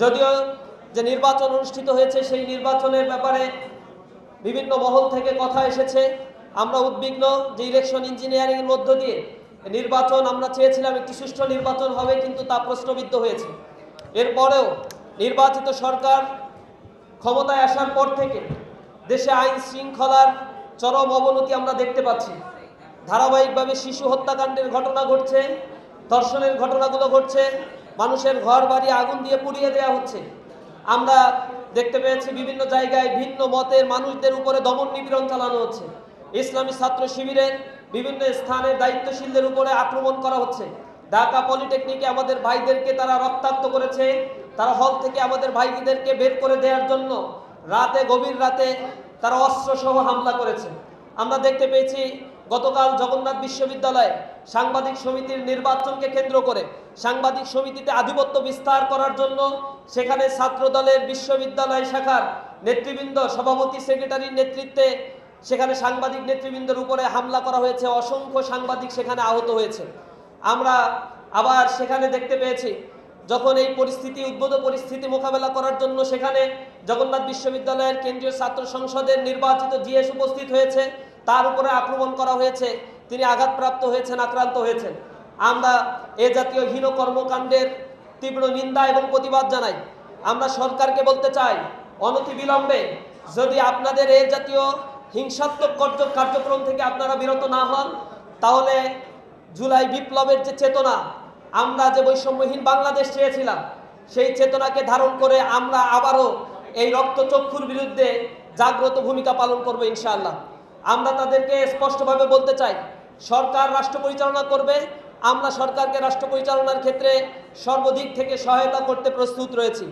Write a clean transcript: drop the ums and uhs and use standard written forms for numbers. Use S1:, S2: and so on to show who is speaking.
S1: যদিও যে নির্বাচন অনুষ্ঠিত হয়েছে সেই নির্বাচনের ব্যাপারে বিভিন্ন মহল থেকে কথা এসেছে, আমরা উদ্বিগ্ন যে ইলেকশন ইঞ্জিনিয়ারিংয়ের মধ্য দিয়ে নির্বাচন আমরা চেয়েছিলাম একটি সুষ্ঠু নির্বাচন হবে, কিন্তু তা প্রশ্নবিদ্ধ হয়েছে। এরপরেও নির্বাচিত সরকার ক্ষমতায় আসার পর থেকে দেশে আইন শৃঙ্খলার চরম অবনতি আমরা দেখতে পাচ্ছি। ধারাবাহিকভাবে শিশু হত্যাকাণ্ডের ঘটনা ঘটছে, ধর্ষণের ঘটনাগুলো ঘটছে, মানুষের ঘর বাড়ি আগুন দিয়ে পুড়িয়ে দেওয়া হচ্ছে। আমরা দেখতে পেয়েছি বিভিন্ন জায়গায় ভিন্ন মতের মানুষদের উপরে দমন নিপীড়ন চালানো হচ্ছে। ইসলামী ছাত্র শিবিরের বিভিন্ন স্থানে দায়িত্বশীলদের উপরে আক্রমণ করা হচ্ছে। ঢাকা পলিটেকনিকে আমাদের ভাইদেরকে তারা রক্তাক্ত করেছে। তারা হল থেকে আমাদের ভাইদেরকে বের করে দেওয়ার জন্য গভীর রাতে তারা অস্ত্রসহ হামলা করেছে। আমরা দেখতে পেয়েছি গতকাল জগন্নাথ বিশ্ববিদ্যালয়ে সাংবাদিক সমিতির নির্বাচনকে কেন্দ্র করে সাংবাদিক সমিতিতে আধিপত্য বিস্তার করার জন্য সেখানে ছাত্র দলের বিশ্ববিদ্যালয় শাখার নেতৃবৃন্দ, সভাপতি, সেক্রেটারির নেতৃত্বে সেখানে সাংবাদিক নেতৃবৃন্দের উপরে হামলা করা হয়েছে। অসংখ্য সাংবাদিক সেখানে আহত হয়েছে। আমরা আবার সেখানে দেখতে পেয়েছি যখন এই উদ্ভূত পরিস্থিতি মোকাবেলা করার জন্য সেখানে জগন্নাথ বিশ্ববিদ্যালয়ের কেন্দ্রীয় ছাত্র সংসদের নির্বাচিত জিএস উপস্থিত হয়েছে, তার উপরে আক্রমণ করা হয়েছে, তিনি আঘাতপ্রাপ্ত হয়েছেন, আক্রান্ত হয়েছেন। আমরা এ জাতীয় হীন কর্মকাণ্ডের তীব্র নিন্দা এবং প্রতিবাদ জানাই। আমরা সরকারকে বলতে চাই, অনতিবিলম্বে যদি আপনাদের এ জাতীয় হিংসাত্মক কার্যক্রম থেকে আপনারা বিরত না হন, তাহলে জুলাই বিপ্লবের যে চেতনা, আমরা যে বৈষম্যহীন বাংলাদেশ চেয়েছিলাম, সেই চেতনাকে ধারণ করে আমরা আবারও এই রক্তচক্ষুর বিরুদ্ধে জাগ্রত ভূমিকা পালন করব ইনশাআল্লাহ। আমরা তাদেরকে স্পষ্টভাবে বলতে চাই, সরকার রাষ্ট্র পরিচালনা করবে, আমরা সরকারকে রাষ্ট্র পরিচালনার ক্ষেত্রে সর্বদিক থেকে সহায়তা করতে প্রস্তুত রয়েছি।